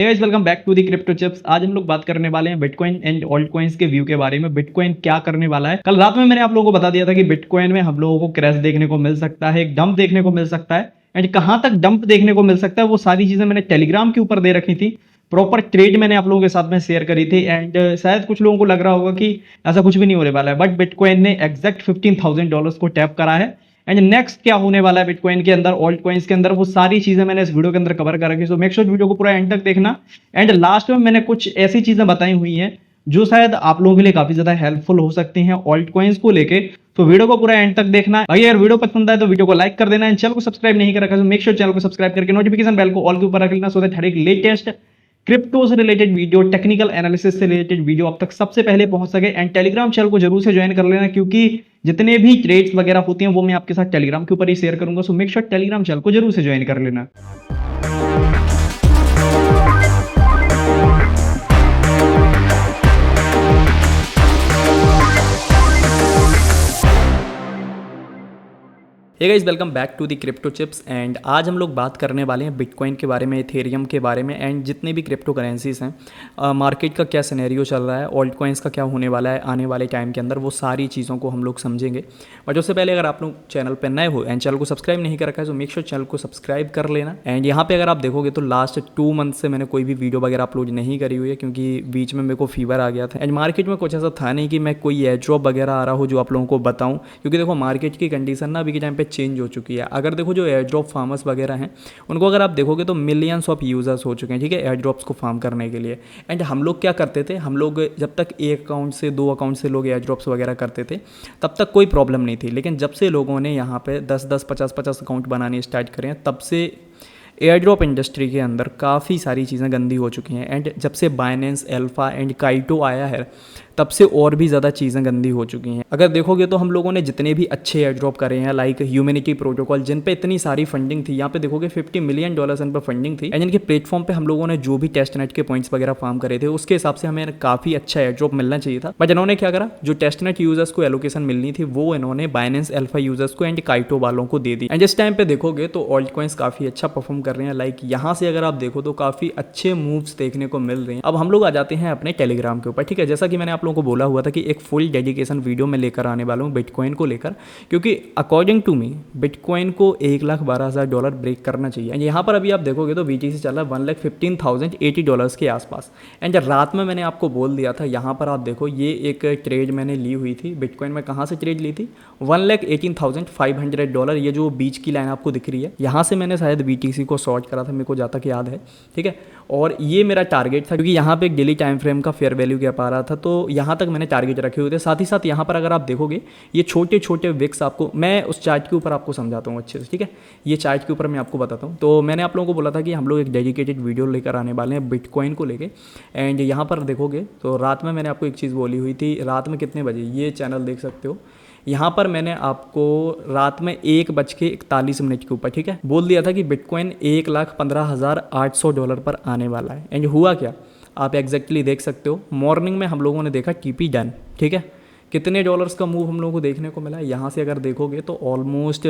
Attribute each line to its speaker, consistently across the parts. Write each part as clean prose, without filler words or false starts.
Speaker 1: Guys welcome back to the crypto chips. आज हम लोग बात करने वाले हैं बिटकॉइन एंड ऑल्ट कॉइन्स के व्यू के बारे में। बिटकॉइन क्या करने वाला है। कल रात में मैंने आप लोगों को बता दिया था कि बिटकॉइन में हम लोगों को क्रैश देखने को मिल सकता है, एक डंप देखने को मिल सकता है एंड कहां तक डंप देखने को मिल सकता है वो सारी चीजें मैंने टेलीग्राम के ऊपर दे रखी थी। प्रॉपर ट्रेड मैंने आप लोगों के साथ में शेयर करी थी एंड शायद कुछ लोगों को लग रहा होगा कि ऐसा कुछ भी नहीं होने वाला है, बट बिटकॉइन ने एग्जैक्ट $15,000 को टैप करा है। एंड नेक्स्ट क्या होने वाला है बिटकॉइन के अंदर, ऑल्ट कॉइन्स के अंदर, वो सारी चीजें मैंने इस वीडियो के अंदर कवर कर रखी है। सो मेक श्योर वीडियो को पूरा एंड तक देखना। एंड लास्ट में मैंने कुछ ऐसी चीजें बताई हुई हैं जो शायद आप लोगों के लिए काफी ज्यादा हेल्पफुल हो सकती हैं ऑल्ट कॉइन्स को लेके। तो वीडियो को पूरा एंड तक देखना। अगर वीडियो पसंद आए तो वीडियो को लाइक कर देना एंड चैनल को सब्सक्राइब नहीं कर रखा तो मेक श्योर चैनल को सब्सक्राइब करके नोटिफिकेशन बेल को ऑल के ऊपर रख लेना, सो दैट हर एक लेटेस्ट क्रिप्टो से रिलेटेड वीडियो, टेक्निकल एनालिसिस से रिलेटेड वीडियो आप तक सबसे पहले पहुंच सके। एंड टेलीग्राम चैनल को जरूर से ज्वाइन कर लेना, क्योंकि जितने भी ट्रेड्स वगैरह होती हैं वो मैं आपके साथ टेलीग्राम के ऊपर ही शेयर करूंगा। So make sure Telegram channel को जरूर से ज्वाइन कर लेना। Hey guys welcome back to the crypto chips. And आज हम लोग बात करने वाले हैं बिटकॉइन के बारे में, इथेरियम के बारे में एंड जितने भी क्रिप्टो करेंसीज हैं, मार्केट का क्या सिनेरियो चल रहा है, ऑल्ट कॉइन्स का क्या होने वाला है आने वाले टाइम के अंदर, वो सारी चीज़ों को हम लोग समझेंगे। बट उससे पहले अगर आप लोग चैनल पर नए हो एंड चैनल को सब्सक्राइब नहीं कर रखा है तो मेक श्योर चैनल को सब्सक्राइब कर लेना। एंड यहाँ पर अगर आप देखोगे तो लास्ट 2 मंथ से मैंने कोई भी वीडियो वगैरह अपलोड नहीं करी हुई है, क्योंकि बीच में मेरे को फीवर आ गया था एंड मार्केट में कुछ ऐसा था नहीं कि मैं कोई एयर ड्रॉप वगैरह आ रहा हो जो आप लोगों को बताऊँ, क्योंकि देखो मार्केट की कंडीशन ना अभी के टाइम पे चेंज हो चुकी है। अगर देखो जो एयर ड्रॉप फार्मर्स वगैरह हैं उनको अगर आप देखोगे तो मिलियंस ऑफ यूजर्स हो चुके हैं, ठीक है, एयर ड्रॉप्स को फार्म करने के लिए। एंड हम लोग क्या करते थे, हम लोग जब तक एक अकाउंट से 2 अकाउंट से लोग एयर ड्रॉप्स वगैरह करते थे तब तक कोई प्रॉब्लम नहीं थी। लेकिन जब से लोगों ने यहाँ पे 10-10, 50-50 अकाउंट बनाने स्टार्ट करें हैं तब से एयर ड्रॉप इंडस्ट्री के अंदर काफ़ी सारी चीज़ें गंदी हो चुकी हैं। एंड जब से बाइनेंस, अल्फा एंड काइटो आया है तब से और भी ज़्यादा चीज़ें गंदी हो चुकी हैं। अगर देखोगे तो हम लोगों ने जितने भी अच्छे एयर ड्रॉप करे हैं लाइक ह्यूमैनिटी प्रोटोकॉल, जिन पे इतनी सारी फंडिंग थी, यहाँ पे देखोगे $50 मिलियन इन पर फंडिंग थी एंड इनके प्लेटफॉर्म पे हम लोगों ने जो भी टेस्ट नेट के पॉइंट्स वगैरह फार्म करे थे उसके हिसाब से हमें काफ़ी अच्छा एयर ड्रॉप मिलना चाहिए था। बट इन्होंने क्या करा, जो टेस्ट नेट यूजर्स को एलोकेशन मिलनी थी वो इन्होंने बाइनेंस, अल्फा यूजर्स को एंड काइटो वालों को दे दी। एंड जिस टाइम पे देखोगे तो ऑल्ट कॉइन्स काफ़ी अच्छा परफॉर्म कर रहे हैं। लाइक यहाँ से अगर आप देखो तो काफ़ी अच्छे मूव्स देखने को मिल रहे हैं। अब हम लोग आ जाते हैं अपने टेलीग्राम के ऊपर, ठीक है। जैसा कि मैंने आप लोगों को बोला हुआ था कि एक फुल डेडिकेशन वीडियो में लेकर आने वाला हूँ बिटकॉइन को लेकर, क्योंकि अकॉर्डिंग टू मी बिटकॉइन को $1,12,000 ब्रेक करना चाहिए। यहाँ पर अभी आप देखोगे तो BTC चल रहा है $1,15,080 के आसपास। एंड रात में मैंने आपको बोल दिया था, यहाँ पर आप देखो ये एक ट्रेड मैंने ली हुई थी बिटकॉइन में। कहाँ से ट्रेड ली थी? $1,18,500। ये जो बीच की लाइन आपको दिख रही है यहाँ से मैंने शायद BTC को शॉर्ट करा था, मेरे को जहाँ तक याद है, ठीक है। और ये मेरा टारगेट था, क्योंकि यहाँ पे एक डेली टाइम फ्रेम का फेयर वैल्यू क्या पा रहा था, तो यहाँ तक मैंने टारगेट रखे हुए थे। साथ ही साथ यहाँ पर अगर आप देखोगे ये छोटे छोटे विक्स, आपको मैं उस चार्ट के ऊपर आपको समझाता हूँ अच्छे से, ठीक है। ये चार्ट के ऊपर मैं आपको बताता हूँ। तो मैंने आप लोगों को बोला था कि हम लोग एक डेडिकेटेड वीडियो लेकर आने वाले हैं बिटकॉइन को लेके। एंड यहाँ पर देखोगे तो रात में मैंने आपको एक चीज़ बोली हुई थी, रात में कितने बजे, ये चैनल देख सकते हो, यहाँ पर मैंने आपको रात में 1:41 के ऊपर, ठीक है, बोल दिया था कि बिटकॉइन $1,15,800 पर आने वाला है। एंड हुआ क्या, आप एग्जैक्टली देख सकते हो। मॉर्निंग में हम लोगों ने देखा TP डन, ठीक है। कितने डॉलर्स का मूव हम लोगों को देखने को मिला, यहाँ से अगर देखोगे तो ऑलमोस्ट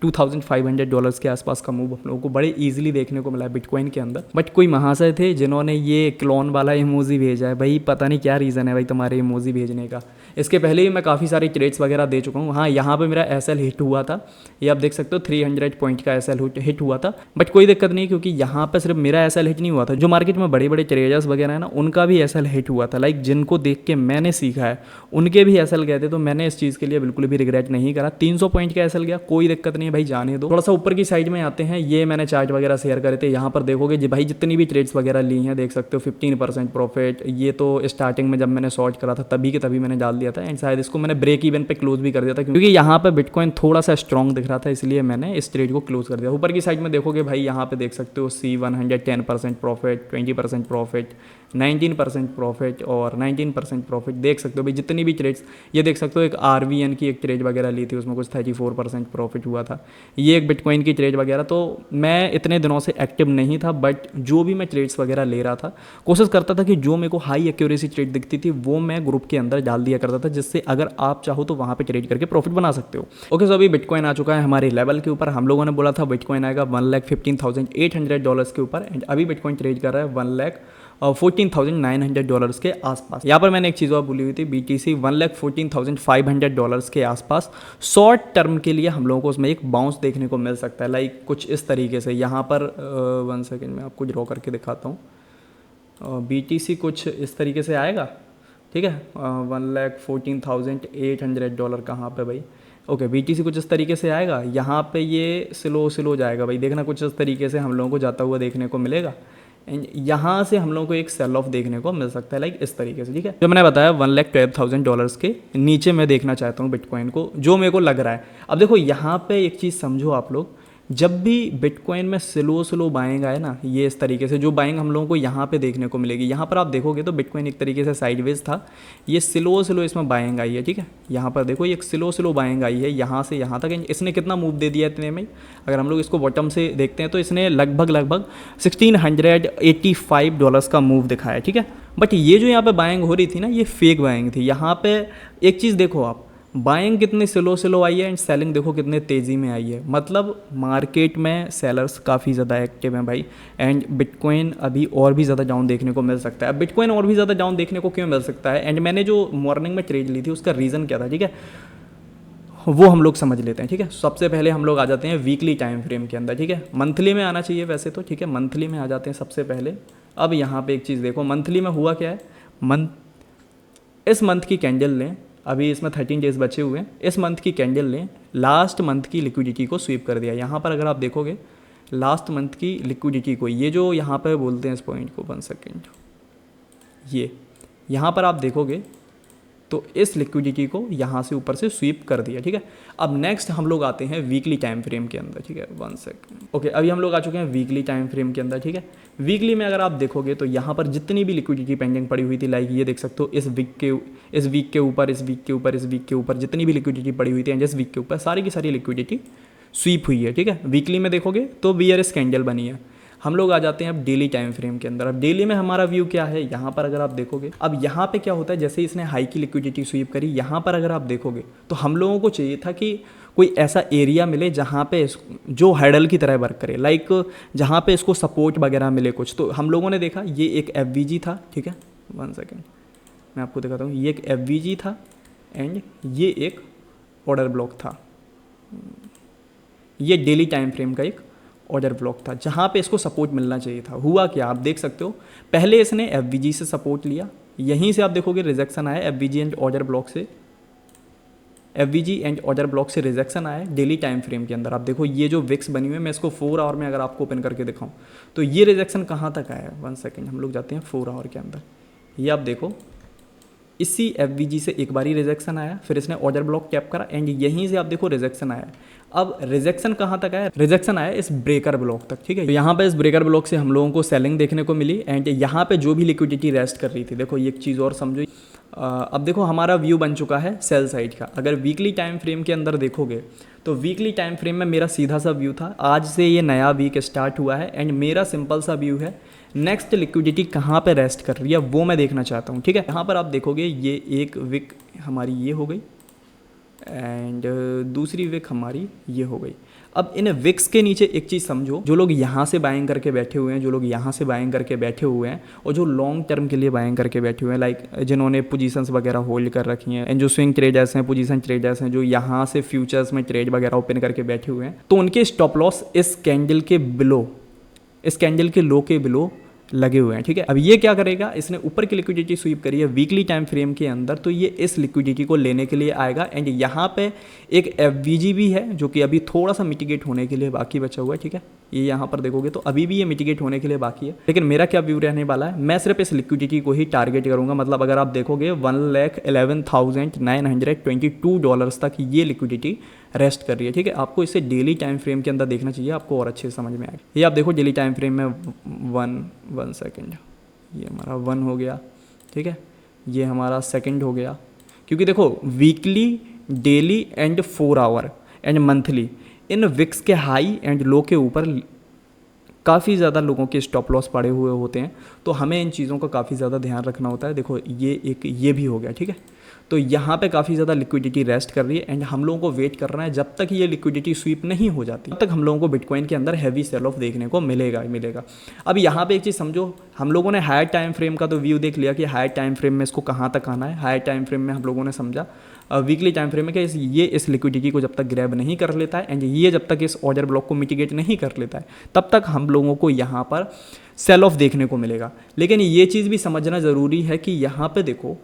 Speaker 1: $2,500 के आसपास का मूव हम लोगों को बड़े इजीली देखने को मिला है बिटकॉइन के अंदर। बट कोई महाशय थे जिन्होंने ये क्लोन वाला इमोजी भेजा है। भाई पता नहीं क्या रीज़न है भाई तुम्हारे इमोजी भेजने का। इसके पहले ही मैं काफ़ी सारे ट्रेड्स वगैरह दे चुका हूँ। हाँ, यहाँ पे मेरा SL हिट हुआ था, ये आप देख सकते हो 300 पॉइंट का SL हिट हुआ था। बट कोई दिक्कत नहीं, क्योंकि यहाँ पर सिर्फ मेरा SL हिट नहीं हुआ था, जो मार्केट में बड़े बड़े ट्रेडर्स वगैरह है ना उनका भी SL हिट हुआ था। लाइक जिनको देख के मैंने सीखा है उनके भी SL गए थे, तो मैंने इस चीज़ के लिए बिल्कुल भी रिग्रेट नहीं करा। 300 पॉइंट का SL गया, कोई दिक्कत नहीं है भाई, जाने दो। थोड़ा सा ऊपर की साइड में आते हैं, ये मैंने चार्ट वगैरह शेयर करे थे। यहाँ पर देखोगे भाई जितनी भी ट्रेड्स वगैरह ली हैं देख सकते हो 15% प्रॉफिट। ये तो स्टार्टिंग में जब मैंने शॉर्ट करा था तभी के तभी मैंने डाल दिया था। एंड शायद इसको मैंने ब्रेक इवन पे क्लोज भी कर दिया था, क्योंकि यहाँ पे बिटकॉइन थोड़ा सा स्ट्रॉन्ग दिख रहा था, इसलिए मैंने इस ट्रेड को क्लोज कर दिया। ऊपर की साइड में देखोगे भाई यहाँ पे देख सकते हो C100 10% प्रॉफिट, 20% प्रॉफिट, 19% प्रॉफिट और 19% प्रॉफिट। देख सकते हो भाई जितनी भी ट्रेड्स, ये देख सकते हो एक RVN की एक ट्रेड वगैरह ली थी, उसमें कुछ 34% प्रॉफिट हुआ था। ये एक बिटकॉइन की ट्रेड वगैरह। तो मैं इतने दिनों से एक्टिव नहीं था, बट जो भी मैं ट्रेड्स वगैरह ले रहा था कोशिश करता था कि जो मेरे को हाई एक्यूरेसी ट्रेड दिखती थी वो मैं ग्रुप के अंदर डाल दिया करता था, जिससे अगर आप चाहो तो वहाँ पे ट्रेड करके प्रॉफिट बना सकते हो। ओके, सो अभी बिटकॉइन आ चुका है हमारे लेवल के ऊपर। हम लोगों ने बोला था बिटकॉइन आएगा $1,15,800 के ऊपर, एंड अभी बिटकॉइन ट्रेड कर रहा है $1,14,900 के आसपास। यहाँ पर मैंने एक चीज़ और भूली हुई थी, BTC $1,14,500 के आसपास शॉर्ट टर्म के लिए हम लोगों को उसमें एक बाउंस देखने को मिल सकता है, लाइक कुछ इस तरीके से। यहाँ पर 1 सेकेंड में आपको ड्रॉ करके दिखाता हूँ। BTC कुछ इस तरीके से आएगा, ठीक है। $1,14,800 कहाँ पे भाई? ओके, BTC कुछ इस तरीके से आएगा, यहाँ पे ये स्लो जाएगा भाई, देखना कुछ इस तरीके से हम लोगों को जाता हुआ देखने को मिलेगा। एंड यहाँ से हम लोगों को एक सेल ऑफ देखने को मिल सकता है, लाइक इस तरीके से, ठीक है। जो मैंने बताया $1,12,000 के नीचे मैं देखना चाहता हूँ बिटकॉइन को, जो मेरे को लग रहा है। अब देखो यहाँ पे एक चीज़ समझो आप लोग, जब भी बिटकॉइन में स्लो बाइंग आए ना, ये इस तरीके से जो बाइंग हम लोगों को यहाँ पे देखने को मिलेगी, यहाँ पर आप देखोगे तो बिटकॉइन एक तरीके से साइडवेज था, ये स्लो इसमें बाइंग आई है, ठीक है। यहाँ पर देखो ये स्लो बाइंग आई है यहाँ से यहाँ तक। इसने कितना मूव दे दिया इतने में? अगर हम लोग इसको बॉटम से देखते हैं तो इसने लगभग $1,685 का मूव दिखाया, ठीक है। बट ये जो यहाँ पे बाइंग हो रही थी ना, ये फेक बाइंग थी। यहाँ पे एक चीज़ देखो आप, बाइंग कितनी स्लो आई है एंड सेलिंग देखो कितने तेज़ी में आई है। मतलब मार्केट में सेलर्स काफ़ी ज़्यादा एक्टिव हैं भाई, एंड बिटकॉइन अभी और भी ज़्यादा डाउन देखने को मिल सकता है। अब बिटकॉइन और भी ज़्यादा डाउन देखने को क्यों मिल सकता है, एंड मैंने जो मॉर्निंग में ट्रेड ली थी उसका रीज़न क्या था, ठीक है, वो हम लोग समझ लेते हैं, ठीक है। सबसे पहले हम लोग आ जाते हैं वीकली टाइम फ्रेम के अंदर, ठीक है। मंथली में आना चाहिए वैसे तो, ठीक है, मंथली में आ जाते हैं सबसे पहले। अब यहाँ पे एक चीज़ देखो, मंथली में हुआ क्या है, इस मंथ की कैंडल लें, अभी इसमें 13 डेज बचे हुए हैं, इस मंथ की कैंडल लें, लास्ट मंथ की लिक्विडिटी को स्वीप कर दिया। यहाँ पर अगर आप देखोगे लास्ट मंथ की लिक्विडिटी को, ये जो यहाँ पर बोलते हैं इस पॉइंट को, 1 सेकेंड, ये यहाँ पर आप देखोगे तो इस लिक्विडिटी को यहाँ से ऊपर से स्वीप कर दिया, ठीक है। अब नेक्स्ट हम लोग आते हैं वीकली टाइम फ्रेम के अंदर, ठीक है। 1 सेकेंड, ओके, अभी हम लोग आ चुके हैं वीकली टाइम फ्रेम के अंदर, ठीक है। वीकली में अगर आप देखोगे तो यहाँ पर जितनी भी लिक्विडिटी पेंडिंग पड़ी हुई थी, लाइक ये देख सकते हो, इस वीक के ऊपर जितनी भी लिक्विडिटी पड़ी हुई थी एंड इस वीक के ऊपर सारी की सारी लिक्विडिटी स्वीप हुई है, ठीक है। वीकली में देखोगे तो बियरिश कैंडल बनी है। हम लोग आ जाते हैं अब डेली टाइम फ्रेम के अंदर। अब डेली में हमारा व्यू क्या है, यहाँ पर अगर आप देखोगे, अब यहाँ पे क्या होता है, जैसे इसने हाई की लिक्विडिटी स्वीप करी, यहाँ पर अगर आप देखोगे तो हम लोगों को चाहिए था कि कोई ऐसा एरिया मिले जहाँ पे जो हैडल की तरह वर्क करे, लाइक जहाँ पे इसको सपोर्ट वगैरह मिले कुछ। तो हम लोगों ने देखा ये एक FVG था, ठीक है। 1 सेकेंड, मैं आपको दिखाता हूँ, ये एक FVG था एंड ये एक ऑर्डर ब्लॉक था। ये डेली टाइम फ्रेम का एक ऑर्डर ब्लॉक था जहाँ पे इसको सपोर्ट मिलना चाहिए था। हुआ क्या, आप देख सकते हो, पहले इसने FVG से सपोर्ट लिया, यहीं से आप देखोगे रिजेक्शन आया, FVG एंड ऑर्डर ब्लॉक से रिजेक्शन आया डेली टाइम फ्रेम के अंदर। आप देखो ये जो विक्स बनी हुई है, मैं इसको 4 आवर में अगर आपको ओपन करके दिखाऊं तो ये रिजेक्शन कहाँ तक आया है। 1 सेकेंड, हम लोग जाते हैं 4 आवर के अंदर। ये आप देखो, इसी FVG से एक बारी रिजेक्शन आया, फिर इसने ऑर्डर ब्लॉक कैप करा एंड यहीं से आप देखो रिजेक्शन आया। अब रिजेक्शन कहाँ तक आया, रिजेक्शन आया इस ब्रेकर ब्लॉक तक, ठीक है। तो यहाँ पे इस ब्रेकर ब्लॉक से हम लोगों को सेलिंग देखने को मिली एंड यहाँ पे जो भी लिक्विडिटी रेस्ट कर रही थी, देखो ये एक चीज़ और समझो, अब देखो हमारा व्यू बन चुका है सेल साइड का। अगर वीकली टाइम फ्रेम के अंदर देखोगे तो वीकली टाइम फ्रेम में मेरा सीधा सा व्यू था, आज से ये नया वीक स्टार्ट हुआ है एंड मेरा सिंपल सा व्यू है, नेक्स्ट लिक्विडिटी कहाँ पे रेस्ट कर रही है वो मैं देखना चाहता हूँ, ठीक है। यहाँ पर आप देखोगे ये एक विक हमारी ये हो गई एंड दूसरी विक हमारी ये हो गई। अब इन विक्स के नीचे एक चीज़ समझो, जो लोग यहाँ से बाइंग करके बैठे हुए हैं, जो लोग यहाँ से बाइंग करके बैठे हुए हैं और जो लॉन्ग टर्म के लिए बाइंग करके बैठे हुए हैं, लाइक जिन्होंने पोजीशंस वगैरह होल्ड कर रखी हैं एंड जो स्विंग ट्रेडर्स हैं, पोजीशन ट्रेडर्स हैं, जो यहाँ से फ्यूचर्स में ट्रेड वगैरह ओपन करके बैठे हुए हैं, तो उनके स्टॉप लॉस इस कैंडल के बिलो, इस कैंडल के लो के बिलो लगे हुए हैं, ठीक है। अब ये क्या करेगा, इसने ऊपर की लिक्विडिटी स्वीप करी है वीकली टाइम फ्रेम के अंदर, तो ये इस लिक्विडिटी को लेने के लिए आएगा एंड यहाँ पे एक FVG भी है जो कि अभी थोड़ा सा मिटिगेट होने के लिए बाकी बचा हुआ है, ठीक है। ये यहाँ पर देखोगे तो अभी भी ये मिटिगेट होने के लिए बाकी है, लेकिन मेरा क्या व्यू रहने वाला है, मैं सिर्फ इस लिक्विडिटी को ही टारगेट करूँगा। मतलब अगर आप देखोगे $1,11,922 तक ये लिक्विडिटी रेस्ट कर रही है, ठीक है। आपको इसे डेली टाइम फ्रेम के अंदर देखना चाहिए, आपको और अच्छे से समझ में आएगा। ये आप देखो डेली टाइम फ्रेम में 1 सेकेंड, ये हमारा 1 हो गया, ठीक है, ये हमारा सेकंड हो गया, क्योंकि देखो weekly, daily and 4 hour and monthly, इन विक्स के हाई एंड लो के ऊपर काफ़ी ज़्यादा लोगों के स्टॉप लॉस पड़े हुए होते हैं, तो हमें इन चीज़ों का काफ़ी ज़्यादा ध्यान रखना होता है। देखो ये एक ये भी हो गया, ठीक है। तो यहाँ पे काफ़ी ज़्यादा लिक्विडिटी रेस्ट कर रही है एंड हम लोगों को वेट करना है जब तक ये लिक्विडिटी स्वीप नहीं हो जाती, तब तक हम लोगों को बिटकॉइन के अंदर हैवी सेल ऑफ देखने को मिलेगा ही मिलेगा। अब यहाँ पे एक चीज़ समझो, हम लोगों ने हायर टाइम फ्रेम का तो व्यू देख लिया कि हायर टाइम फ्रेम में इसको कहाँ तक आना है। हायर टाइम फ्रेम में हम लोगों ने समझा वीकली टाइम फ्रेम में कि ये इस लिक्विडिटी को जब तक ग्रैब नहीं कर लेता है एंड ये जब तक इस ऑर्डर ब्लॉक को मिटिगेट नहीं कर लेता है, तब तक हम लोगों को यहाँ पर सेल ऑफ देखने को मिलेगा। लेकिन ये चीज़ भी समझना ज़रूरी है कि यहाँ पे देखो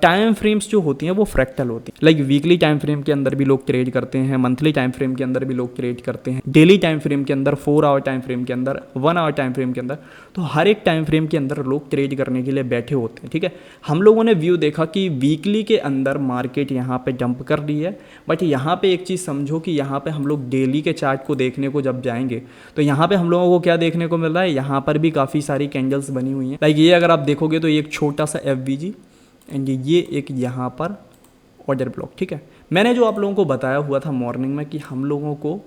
Speaker 1: टाइम फ्रेम्स जो होती हैं वो फ्रैक्टल होती हैं। लाइक वीकली टाइम फ्रेम के अंदर भी लोग ट्रेड करते हैं, मंथली टाइम फ्रेम के अंदर भी लोग ट्रेड करते हैं, डेली टाइम फ्रेम के अंदर, 4 आवर टाइम फ्रेम के अंदर, 1 आवर टाइम फ्रेम के अंदर, तो हर एक टाइम फ्रेम के अंदर लोग ट्रेड करने के लिए बैठे होते हैं। ठीक है, हम लोगों ने व्यू देखा कि वीकली के अंदर मार्केट यहाँ पे डंप कर रही है, बट यहाँ पे एक चीज़ समझो कि यहाँ पे हम लोग डेली के चार्ट को देखने को जब जाएंगे तो यहाँ पे हम लोगों को क्या देखने को मिल रहा है, यहाँ पर भी काफ़ी सारी कैंडल्स बनी हुई हैं। लाइक ये अगर आप देखोगे तो ये एक छोटा सा FVG एंड ये एक यहाँ पर ऑर्डर ब्लॉक। ठीक है, मैंने जो आप लोगों को बताया हुआ था मॉर्निंग में कि हम लोगों को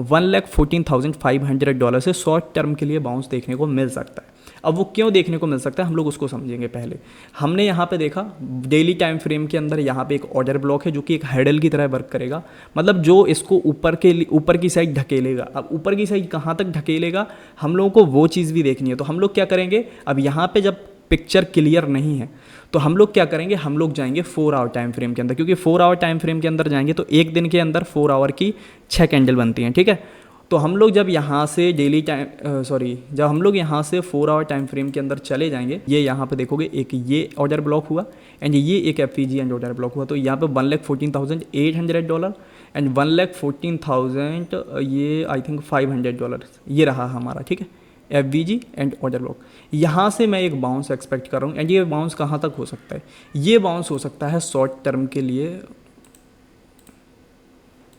Speaker 1: $1,14,500 से शॉर्ट टर्म के लिए बाउंस देखने को मिल सकता है। अब वो क्यों देखने को मिल सकता है हम लोग उसको समझेंगे। पहले हमने यहाँ पे देखा डेली टाइम फ्रेम के अंदर यहाँ पे एक ऑर्डर ब्लॉक है जो कि एक हैडल की तरह वर्क करेगा, मतलब जो इसको ऊपर की साइड ढकेलेगा। अब ऊपर की साइड कहाँ तक ढकेलेगा हम लोगों को वो चीज़ भी देखनी है। तो हम लोग क्या करेंगे, अब यहाँ पे जब पिक्चर क्लियर नहीं है तो हम लोग क्या करेंगे, हम लोग जाएंगे 4 आवर टाइम फ्रेम के अंदर, क्योंकि 4 आवर टाइम फ्रेम के अंदर जाएंगे तो एक दिन के अंदर 4 आवर की 6 कैंडल बनती हैं। ठीक है, तो हम लोग जब यहाँ से जब हम लोग यहाँ से 4 आवर टाइम फ्रेम के अंदर चले जाएंगे, ये यहाँ पे देखोगे एक ये ऑर्डर ब्लॉक हुआ एंड ये एक FVG एंड ऑर्डर ब्लॉक हुआ, तो यहाँ पे $1,14,800 एंड $1,14,000 ये आई थिंक $500 ये रहा हमारा। ठीक है, FVG एंड ऑर्डर ब्लॉक। यहाँ से मैं एक बाउंस एक्सपेक्ट कर रहा हूँ एंड ये बाउंस कहाँ तक हो सकता है, ये बाउंस हो सकता है शॉर्ट टर्म के लिए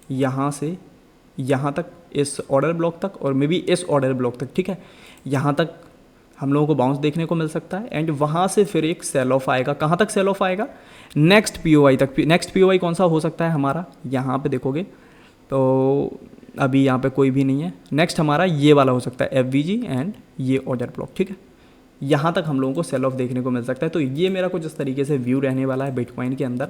Speaker 1: यहाँ से यहाँ तक, इस ऑर्डर ब्लॉक तक और मे बी इस ऑर्डर ब्लॉक तक। ठीक है, यहाँ तक हम लोगों को बाउंस देखने को मिल सकता है एंड वहाँ से फिर एक सेल ऑफ आएगा। कहाँ तक सेल ऑफ आएगा, नेक्स्ट POI तक। नेक्स्ट POI कौन सा हो सकता है हमारा, यहाँ पे देखोगे तो अभी यहाँ पे कोई भी नहीं है। नेक्स्ट हमारा ये वाला हो सकता है FVG एंड ये ऑर्डर ब्लॉक। ठीक है, यहाँ तक हम लोगों को सेल ऑफ देखने को मिल सकता है। तो ये मेरा कुछ इस तरीके से व्यू रहने वाला है बिटकॉइन के अंदर।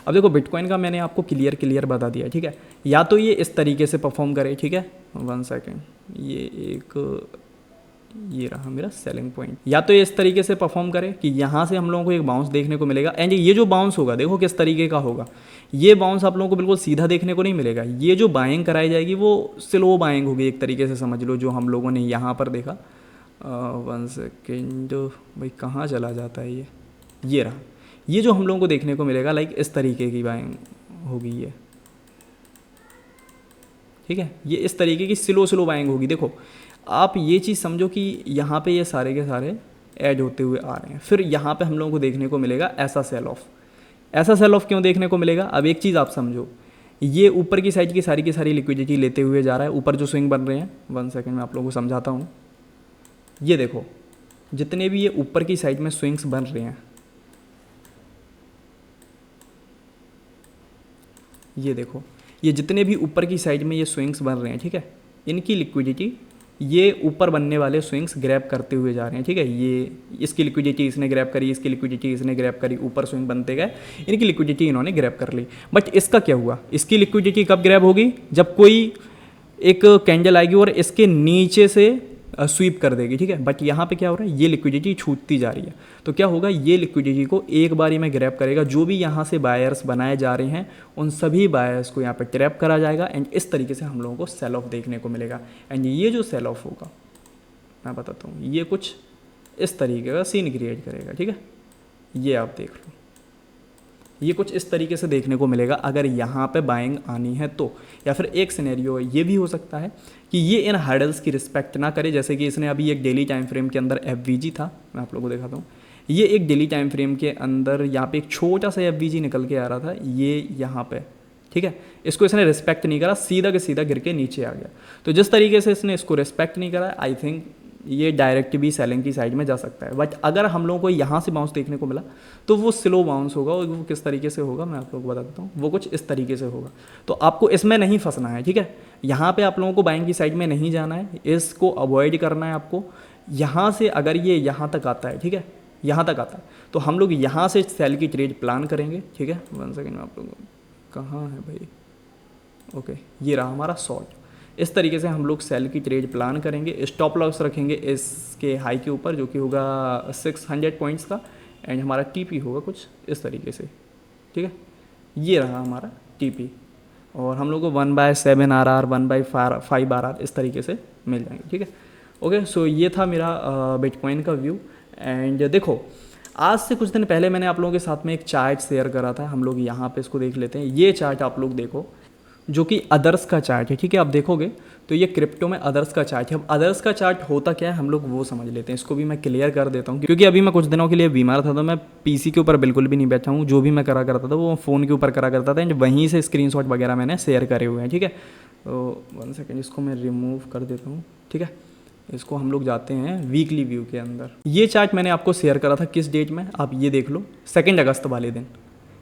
Speaker 1: अब देखो बिटकॉइन का मैंने आपको क्लियर बता दिया। ठीक है, या तो ये इस तरीके से परफॉर्म करे। ठीक है, 1 सेकेंड, ये रहा मेरा सेलिंग पॉइंट। या तो ये इस तरीके से परफॉर्म करे कि यहाँ से हम लोगों को एक बाउंस देखने को मिलेगा एंड ये जो बाउंस होगा देखो किस तरीके का होगा। ये बाउंस आप लोगों को बिल्कुल सीधा देखने को नहीं मिलेगा। ये जो बाइंग कराई जाएगी वो स्लो बाइंग होगी एक तरीके से, समझ लो, जो हम लोगों ने यहाँ पर देखा। 1 सेकेंड भाई, कहाँ चला जाता है ये रहा। ये जो हम लोगों को देखने को मिलेगा लाइक इस तरीके की बाइंग होगी ये। ठीक है, ये इस तरीके की स्लो बाइंग होगी। देखो आप ये चीज़ समझो कि यहाँ पे ये सारे के सारे ऐड होते हुए आ रहे हैं, फिर यहाँ पे हम लोगों को देखने को मिलेगा ऐसा सेल ऑफ। ऐसा सेल ऑफ क्यों देखने को मिलेगा, अब एक चीज़ आप समझो, ये ऊपर की साइड की सारी लिक्विडिटी लेते हुए जा रहा है। ऊपर जो स्विंग बन रहे हैं, 1 सेकेंड मैं आप लोगों को समझाता हूँ। ये देखो जितने भी ये ऊपर की साइड में स्विंग्स बन रहे हैं, ये देखो ये जितने भी ऊपर की साइड में ये स्विंग्स बन रहे हैं, ठीक है, इनकी लिक्विडिटी ये ऊपर बनने वाले स्विंग्स ग्रैब करते हुए जा रहे हैं। ठीक है, ये इसकी लिक्विडिटी इसने ग्रैब करी, इसकी लिक्विडिटी इसने ग्रैब करी, ऊपर स्विंग बनते गए, इनकी लिक्विडिटी इन्होंने ग्रैब कर ली। बट इसका क्या हुआ, इसकी लिक्विडिटी कब ग्रैब होगी, जब कोई एक कैंडल आएगी और इसके नीचे से स्वीप कर देगी। ठीक है, बट यहाँ पे क्या हो रहा है, ये लिक्विडिटी छूटती जा रही है। तो क्या होगा, ये लिक्विडिटी को एक बारी में ग्रैब करेगा। जो भी यहाँ से बायर्स बनाए जा रहे हैं उन सभी बायर्स को यहाँ पे ट्रैप करा जाएगा एंड इस तरीके से हम लोगों को सेल ऑफ देखने को मिलेगा। एंड ये जो सेल ऑफ होगा मैं बताता हूँ, ये कुछ इस तरीके का सीन क्रिएट करेगा। ठीक है, ये आप देख लो, ये कुछ इस तरीके से देखने को मिलेगा अगर यहाँ पे बाइंग आनी है तो। या फिर एक सिनेरियो ये भी हो सकता है कि ये इन हर्डल्स की रिस्पेक्ट ना करे, जैसे कि इसने अभी एक डेली टाइम फ्रेम के अंदर FVG था, मैं आप लोगों को दिखाता हूँ। ये एक डेली टाइम फ्रेम के अंदर यहाँ पे एक छोटा सा FVG निकल के आ रहा था, ये यहाँ पे, ठीक है, इसको इसने रिस्पेक्ट नहीं करा, सीधा के सीधा गिर के नीचे आ गया। तो जिस तरीके से इसने इसको रिस्पेक्ट नहीं करा, आई थिंक ये डायरेक्ट भी सेलिंग की साइड में जा सकता है। बट अगर हम लोगों को यहाँ से बाउंस देखने को मिला तो वो स्लो बाउंस होगा, और वो किस तरीके से होगा मैं आप लोगों को बता देता हूँ। वो कुछ इस तरीके से होगा। तो आपको इसमें नहीं फंसना है। ठीक है, यहाँ पे आप लोगों को बाइंग की साइड में नहीं जाना है, इसको अवॉइड करना है आपको। यहाँ से अगर ये यहाँ तक आता है, ठीक है, यहाँ तक आता है। तो हम लोग यहाँ से सेल की ट्रेड प्लान करेंगे, ठीक है। 1 सेकेंड में आप लोग कहाँ है भाई, ओके ये रहा हमारा शॉर्ट। इस तरीके से हम लोग सेल की ट्रेड प्लान करेंगे। स्टॉप लॉस रखेंगे इसके हाई के ऊपर जो कि होगा 600 पॉइंट्स का, एंड हमारा टीपी होगा कुछ इस तरीके से, ठीक है। ये रहा हमारा टीपी, और हम लोग को 1/7 RR 1/5 RR इस तरीके से मिल जाएंगे, ठीक है। ओके, सो ये था मेरा बिटकॉइन का व्यू। एंड देखो, आज से कुछ दिन पहले मैंने आप लोगों के साथ में एक चार्ट शेयर करा था, हम लोग यहाँ पे इसको देख लेते हैं। ये चार्ट आप लोग देखो, जो कि अदर्स का चार्ट है, ठीक है। आप देखोगे तो ये क्रिप्टो में अदर्स का चार्ट है। अब अदर्स का चार्ट होता क्या है हम लोग वो समझ लेते हैं। इसको भी मैं क्लियर कर देता हूँ, क्योंकि अभी मैं कुछ दिनों के लिए बीमार था, तो मैं पीसी के ऊपर बिल्कुल भी नहीं बैठा हूँ। जो भी मैं करा करता था वो फ़ोन के ऊपर करा करता था, एंड वहीं से स्क्रीनशॉट वगैरह मैंने शेयर करे हुए हैं, ठीक है। तो 1 सेकेंड, इसको मैं रिमूव कर देता हूँ, ठीक है। इसको हम लोग जाते हैं वीकली व्यू के अंदर। ये चार्ट मैंने आपको शेयर करा था किस डेट में, आप ये देख लो, 2 अगस्त वाले दिन,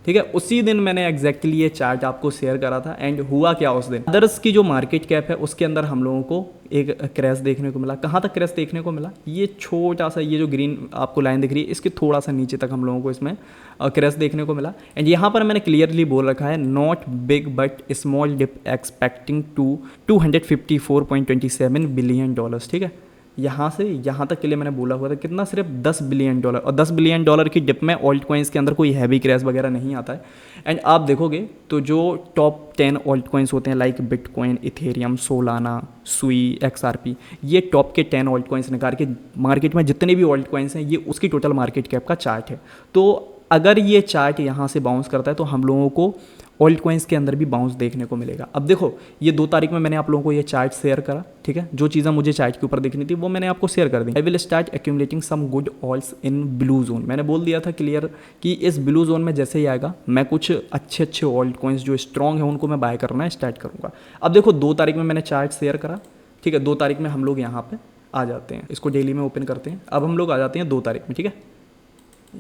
Speaker 1: ठीक है। उसी दिन मैंने एग्जैक्टली ये चार्ट आपको शेयर करा था। एंड हुआ क्या उस दिन, अदर्स की जो मार्केट कैप है उसके अंदर हम लोगों को एक क्रैश देखने को मिला। कहाँ तक क्रैश देखने को मिला, ये छोटा सा, ये जो ग्रीन आपको लाइन दिख रही है इसके थोड़ा सा नीचे तक हम लोगों को इसमें क्रैश देखने को मिला। एंड यहाँ पर मैंने क्लियरली बोल रखा है, not big but small dip expecting to $254.27 billion, ठीक है। यहाँ से यहाँ तक के लिए मैंने बोला हुआ था कितना, सिर्फ $10 बिलियन, और $10 बिलियन की डिप में ऑल्ट कॉइन्स के अंदर कोई हैवी क्रैश वगैरह नहीं आता है। एंड आप देखोगे तो जो टॉप 10 ऑल्ट कॉइन्स होते हैं लाइक बिटकॉइन, इथेरियम, सोलाना, सुई, XRP, ये टॉप के 10 ऑल्ट कॉइन्स निकाल के मार्केट में जितने भी ऑल्ट कॉइन्स हैं ये उसकी टोटल मार्केट कैप का चार्ट है। तो अगर ये चार्ट यहाँ से बाउंस करता है तो हम लोगों को ऑल्ट कॉइन्स के अंदर भी बाउंस देखने को मिलेगा। अब देखो, ये 2 तारीख में मैंने आप लोगों को ये चार्ट शेयर करा, ठीक है। जो चीज़ें मुझे चार्ट के ऊपर देखनी थी वो मैंने आपको शेयर कर दी। I will start accumulating some good owls in blue zone. मैंने बोल दिया था क्लियर कि इस ब्लू जोन में जैसे ही आएगा मैं कुछ अच्छे ऑल्ट कॉइन्स जो स्ट्रॉन्ग है उनको मैं बाय करना स्टार्ट करूँगा। अब देखो, 2 तारीख में मैंने चार्ट शेयर करा, ठीक है। 2 तारीख में हम लोग यहाँ पर आ जाते हैं, इसको डेली में ओपन करते हैं। अब हम लोग आ जाते हैं 2 तारीख में, ठीक है।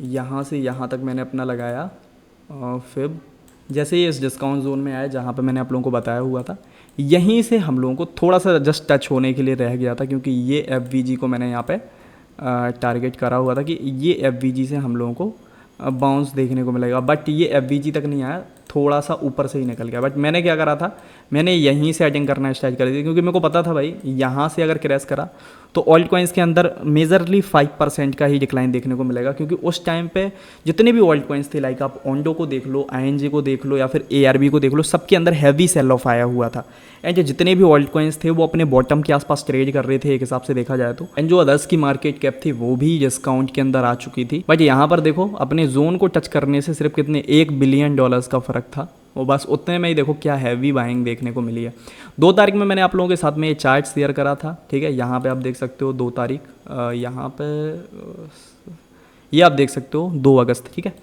Speaker 1: यहाँ से यहाँ तक मैंने अपना लगाया फिर जैसे ही इस डिस्काउंट जोन में आया जहाँ पे मैंने आप लोगों को बताया हुआ था, यहीं से हम लोगों को थोड़ा सा जस्ट टच होने के लिए रह गया था, क्योंकि ये FVG को मैंने यहाँ पे टारगेट करा हुआ था कि ये FVG से हम लोगों को बाउंस देखने को मिलेगा। बट ये FVG तक नहीं आया, थोड़ा सा ऊपर से ही निकल गया। बट मैंने क्या करा था, मैंने यहीं से सेटिंग करना स्टार्ट कर दी, क्योंकि मेरे को पता था भाई यहाँ से अगर क्रैश करा तो ऑल्ट कॉइन्स के अंदर मेजरली 5% का ही डिक्लाइन देखने को मिलेगा। क्योंकि उस टाइम पे जितने भी ऑल्ट कॉइन्स थे, लाइक आप ओंडो को देख लो, ING को देख लो, या फिर ARB को देख लो, सबके अंदर हैवी सेल ऑफ आया हुआ था। एंड जितने भी ऑल्ट कॉइन्स थे वो अपने बॉटम के आसपास ट्रेड कर रहे थे एक हिसाब से देखा जाए तो। एंड जो अदर्स की मार्केट कैप थी वो भी डिस्काउंट के अंदर आ चुकी थी। बट यहाँ पर देखो, अपने जोन को टच करने से सिर्फ कितने $1 बिलियन का फ़र्क था, वो बस उतने में ही देखो क्या हैवी बाइंग देखने को मिली है। 2 तारीख में मैंने आप लोगों के साथ में ये चार्ट शेयर करा था, ठीक है। यहाँ पे आप देख सकते हो 2 तारीख, यहाँ पे ये आप देख सकते हो 2 अगस्त, ठीक है।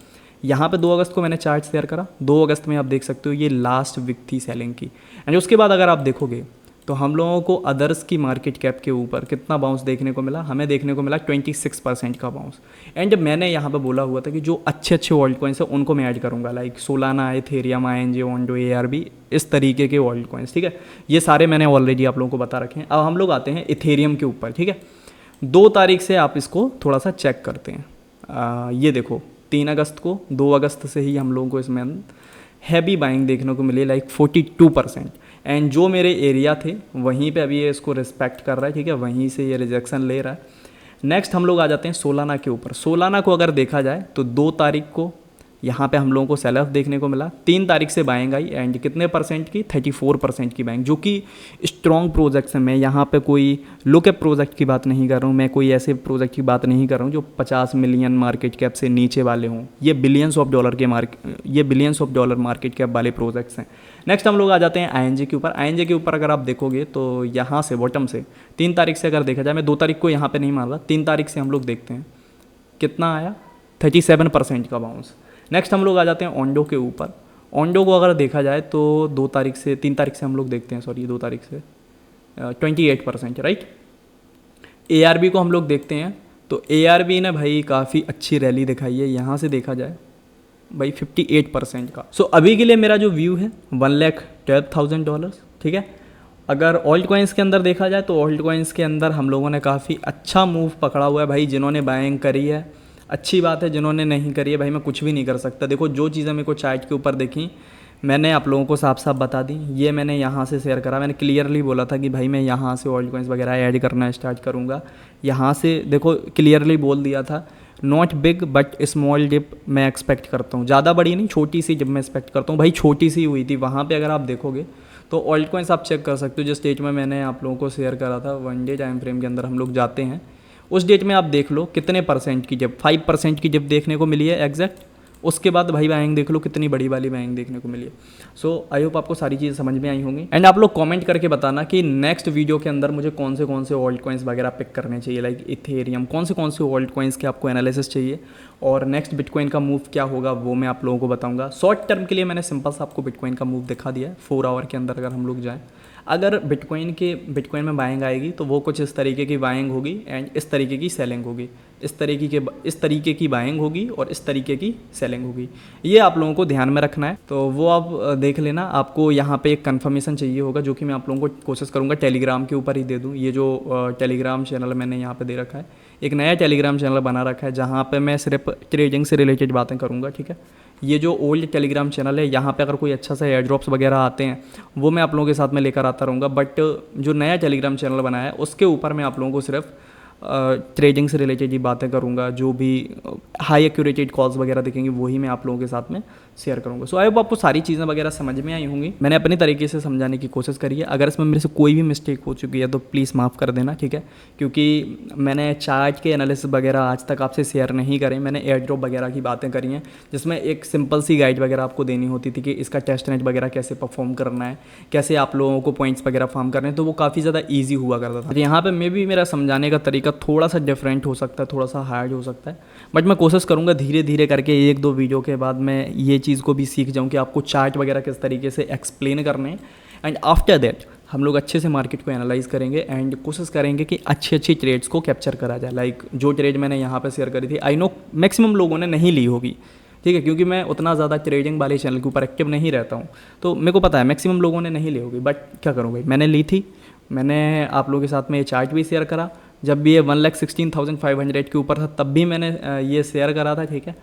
Speaker 1: यहाँ पे 2 अगस्त को मैंने चार्ट शेयर करा। 2 अगस्त में आप देख सकते हो ये लास्ट वीक थी सेलिंग की। एंड उसके बाद अगर आप देखोगे तो हम लोगों को अदर्स की मार्केट कैप के ऊपर कितना बाउंस देखने को मिला, हमें देखने को मिला 26% का बाउंस। एंड मैंने यहाँ पे बोला हुआ था कि जो अच्छे ऑल्ट कॉइन्स हैं उनको मैं ऐड करूँगा, like Solana, Ethereum, ING, Ondo, ARB, इस तरीके के ऑल्ट कॉइन्स, ठीक है। ये सारे मैंने ऑलरेडी आप लोगों को बता रखे हैं। अब हम लोग आते हैं इथेरियम के ऊपर, ठीक है। 2 तारीख से आप इसको थोड़ा सा चेक करते हैं। ये देखो 3 अगस्त को, 2 अगस्त से ही हम लोगों को इसमें हैवी बाइंग देखने को मिली, लाइक 42%। एंड जो मेरे एरिया थे वहीं पे अभी ये इसको रिस्पेक्ट कर रहा है, ठीक है, वहीं से ये रिजेक्शन ले रहा है। नेक्स्ट हम लोग आ जाते हैं सोलाना के ऊपर। सोलाना को अगर देखा जाए तो 2 तारीख को यहाँ पे हम लोगों को सेल ऑफ देखने को मिला। 3 तारीख से बाइंग आई, एंड कितने परसेंट की, 34% की बाइंग, जो कि स्ट्रॉन्ग प्रोजेक्ट्स हैं। मैं यहाँ पे कोई लो कैप प्रोजेक्ट की बात नहीं कर रहा हूँ, मैं कोई ऐसे प्रोजेक्ट की बात नहीं कर रहा हूँ जो 50 मिलियन मार्केट कैप से नीचे वाले हों। ये billions of dollar market cap वाले प्रोजेक्ट्स हैं। नेक्स्ट हम लोग आ जाते हैं ING के ऊपर। ING के ऊपर अगर आप देखोगे तो यहाँ से बॉटम से 3 तारीख से अगर देखा जाए, मैं 2 तारीख को यहाँ पे नहीं मार रहा, 3 तारीख से हम लोग देखते हैं कितना आया, 37% का बाउंस। नेक्स्ट हम लोग आ जाते हैं ओंडो के ऊपर। ओंडो को अगर देखा जाए तो 3 तारीख से हम लोग देखते हैं, 2 तारीख से 28%, राइट। ARB को हम लोग देखते हैं तो ARB ने भाई काफ़ी अच्छी रैली दिखाई है, यहाँ से देखा जाए भाई 58% का। सो अभी के लिए मेरा जो व्यू है $1,12,000, ठीक है। अगर ऑल्ट कॉइन्स के अंदर देखा जाए तो ऑल्ट कॉइन्स के अंदर हम लोगों ने काफ़ी अच्छा मूव पकड़ा हुआ है भाई। जिन्होंने बाइंग करी है अच्छी बात है, जिन्होंने नहीं करी है भाई मैं कुछ भी नहीं कर सकता। देखो जो चीज़ें मेरे को चार्ट के ऊपर दिखी मैंने आप लोगों को साफ साफ बता दी, ये मैंने यहाँ से शेयर करा। मैंने क्लियरली बोला था कि भाई मैं यहाँ से ऑल्ट कॉइन्स वगैरह ऐड करना स्टार्ट करूँगा। यहाँ से देखो क्लियरली बोल दिया था, not big but small dip मैं एक्सपेक्ट करता हूँ, ज़्यादा बड़ी नहीं, छोटी सी डिप मैं एक्सपेक्ट करता हूँ। भाई छोटी सी हुई थी वहाँ पे, अगर आप देखोगे तो ऑल्ट कॉइन्स आप चेक कर सकते हो। जिस डेट में मैंने आप लोगों को शेयर करा था 1 डे टाइम फ्रेम के अंदर हम लोग जाते हैं, उस डेट में आप देख लो कितने परसेंट की डिप, 5% की डिप देखने को मिली है एग्जैक्ट। उसके बाद भाई बाइंग देख लो कितनी बड़ी वाली बाइंग देखने को मिली है। सो आई होप आपको सारी चीज़ें समझ में आई होंगी। एंड आप लोग कमेंट करके बताना कि नेक्स्ट वीडियो के अंदर मुझे कौन से ऑल्ट कॉइन्स वगैरह पिक करने चाहिए, लाइक इथेरियम, कौन से ऑल्ट कॉइन्स के आपको एनालिसिस चाहिए और नेक्स्ट बिटकॉइन का मूव क्या होगा वो मैं आप लोगों को बताऊंगा। शॉर्ट टर्म के लिए मैंने सिंपल सा आपको बिटकॉइन का मूव दिखा दिया है। 4 आवर के अंदर अगर हम लोग जाएँ, अगर बिटकॉइन में बाइंग आएगी तो वो कुछ इस तरीके की बाइंग होगी एंड इस तरीके की सेलिंग होगी, इस तरीके की बाइंग होगी और इस तरीके की सेलिंग होगी। ये आप लोगों को ध्यान में रखना है, तो वो आप देख लेना। आपको यहाँ पे एक कंफर्मेशन चाहिए होगा जो कि मैं आप लोगों को कोशिश करूँगा टेलीग्राम के ऊपर ही दे दूँ। ये जो टेलीग्राम चैनल मैंने यहाँ पे दे रखा है, एक नया टेलीग्राम चैनल बना रखा है जहाँ पे मैं सिर्फ ट्रेडिंग से रिलेटेड बातें करूँगा, ठीक है। ये जो ओल्ड टेलीग्राम चैनल है यहाँ पे अगर कोई अच्छा सा एयर ड्रॉप्स वगैरह आते हैं वो मैं आप लोगों के साथ में लेकर आता रहूँगा। बट जो नया टेलीग्राम चैनल बनाया है उसके ऊपर मैं आप लोगों को सिर्फ ट्रेडिंग से रिलेटेड ही बातें करूँगा। जो भी हाई एक्यूरेटेड कॉल्स वगैरह दिखेंगे वही मैं आप लोगों के साथ में शेयर करूँगा। सो आई होप आपको सारी चीज़ें वगैरह समझ में आई होंगी। मैंने अपने तरीके से समझाने की कोशिश करी है। अगर इसमें मेरे से कोई भी मिस्टेक हो चुकी है तो प्लीज़ माफ़ कर देना, ठीक है। क्योंकि मैंने चार्ट के एनालिसिस वगैरह आज तक आपसे शेयर नहीं करें, मैंने एयर ड्रॉप वगैरह की बातें करी हैं जिसमें एक सिंपल सी गाइड वगैरह आपको देनी होती थी कि इसका टेस्ट नेट वगैरह कैसे परफॉर्म करना है, कैसे आप लोगों को पॉइंट्स वगैरह फार्म करने हैं, तो वो काफ़ी ज़्यादा ईजी हुआ करता था। यहाँ पर मे भी मेरा समझाने का तरीका थोड़ा सा डिफरेंट हो सकता है, थोड़ा सा हार्ड हो सकता है, बट मैं कोशिश करूँगा धीरे धीरे करके 1-2 वीडियो के बाद मैं ये चीज़ को भी सीख जाऊँ कि आपको चार्ट वगैरह किस तरीके से एक्सप्लेन करने हैं। एंड आफ्टर दैट हम लोग अच्छे से मार्केट को एनालाइज करेंगे एंड कोशिश करेंगे कि अच्छी ट्रेड्स को कैप्चर करा जाए। लाइक जो ट्रेड मैंने यहाँ पे शेयर करी थी, आई नो मैक्सिमम लोगों ने नहीं ली होगी, ठीक है, क्योंकि मैं उतना ज़्यादा ट्रेडिंग वाले चैनल के ऊपर एक्टिव नहीं रहता हूँ, तो मेरे को पता है मैक्सिमम लोगों ने नहीं ली होगी। बट क्या करूँ भाई, मैंने ली थी, मैंने आप लोगों के साथ में ये चार्ट भी शेयर करा। जब भी ये 1,16,500 के ऊपर था तब भी मैंने ये शेयर करा था, ठीक है।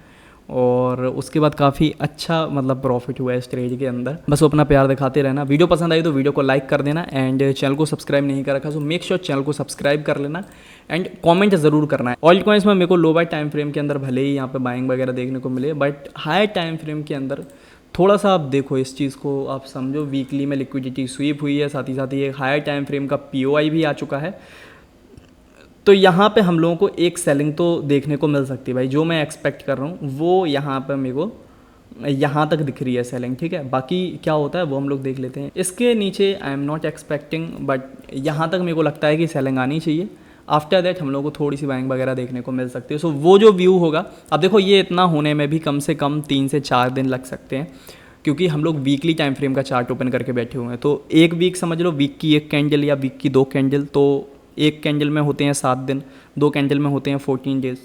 Speaker 1: और उसके बाद काफ़ी अच्छा मतलब प्रॉफिट हुआ है इस ट्रेड के अंदर। बस वो अपना प्यार दिखाते रहना। वीडियो पसंद आई तो वीडियो को लाइक कर देना एंड चैनल को सब्सक्राइब नहीं कर रखा तो मेक श्योर चैनल को सब्सक्राइब कर लेना एंड कमेंट ज़रूर करना है। ऑल्ट कॉइन्स में मेरे को लो बाय टाइम फ्रेम के अंदर भले ही यहाँ पे बाइंग वगैरह देखने को मिले, बट हाई टाइम फ्रेम के अंदर थोड़ा सा आप देखो इस चीज़ को, आप समझो वीकली में लिक्विडिटी स्वीप हुई है, साथ ही एक हायर टाइम फ्रेम का POI भी आ चुका है। तो यहाँ पे हम लोगों को एक सेलिंग तो देखने को मिल सकती है भाई, जो मैं एक्सपेक्ट कर रहा हूँ वो यहाँ पे मेरे को यहाँ तक दिख रही है सेलिंग, ठीक है। बाकी क्या होता है वो हम लोग देख लेते हैं। इसके नीचे I am not expecting, but यहाँ तक मेरे को लगता है कि सेलिंग आनी चाहिए। आफ्टर दैट हम लोग को थोड़ी सी बाइंग वगैरह देखने को मिल सकती है। सो वो जो व्यू होगा, अब देखो ये इतना होने में भी कम से कम 3 से 4 दिन लग सकते हैं, क्योंकि हम लोग वीकली टाइम फ्रेम का चार्ट ओपन करके बैठे हुए हैं। तो एक वीक समझ लो, वीक की 1 कैंडल या वीक की 2 कैंडल, तो एक कैंडल में होते हैं 7 दिन, 2 कैंडल में होते हैं 14 डेज़।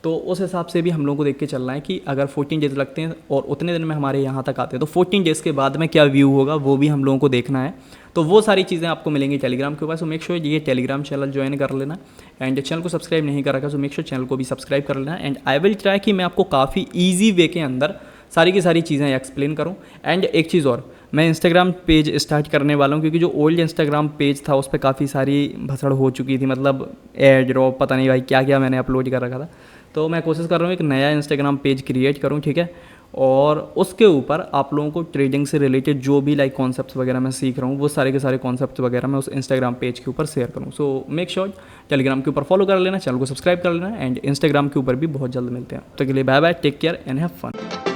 Speaker 1: तो उस हिसाब से भी हम लोगों को देख के चलना है कि अगर 14 डेज़ लगते हैं और उतने दिन में हमारे यहाँ तक आते हैं तो 14 डेज़ के बाद में क्या व्यू होगा वो भी हम लोगों को देखना है। तो वो सारी चीज़ें आपको मिलेंगी टेलीग्राम के ऊपर। सो मेक श्योर ये टेलीग्राम चैनल ज्वाइन कर लेना एंड चैनल को सब्सक्राइब नहीं कर रखा सो मेक श्योर चैनल को भी सब्सक्राइब कर लेना। एंड आई विल ट्राई कि मैं आपको काफ़ी ईजी वे के अंदर सारी की सारी चीज़ें एक्सप्लेन करूँ। एंड एक चीज़ और, मैं इंस्टाग्राम पेज स्टार्ट करने वाला हूँ, क्योंकि जो ओल्ड इंस्टाग्राम पेज था उस पर काफ़ी सारी भसड़ हो चुकी थी, मतलब एयर ड्रॉप पता नहीं भाई क्या क्या मैंने अपलोड कर रखा था। तो मैं कोशिश कर रहा हूँ एक नया इंस्टाग्राम पेज क्रिएट करूँ, ठीक है, और उसके ऊपर आप लोगों को ट्रेडिंग से रिलेटेड जो भी लाइक कॉन्सेप्ट्स वगैरह मैं सीख रहा हूँ वो सारे के सारे कॉन्सेप्ट्स वगैरह मैं उस इंस्टाग्राम पेज के ऊपर शेयर करूँ। सो मेक श्योर टेलीग्राम के ऊपर फॉलो कर लेना, चैनल को सब्सक्राइब कर लेना एंड इंस्टाग्राम के ऊपर भी बहुत जल्द मिलते हैं। तो के लिए bye bye, take care and have fun.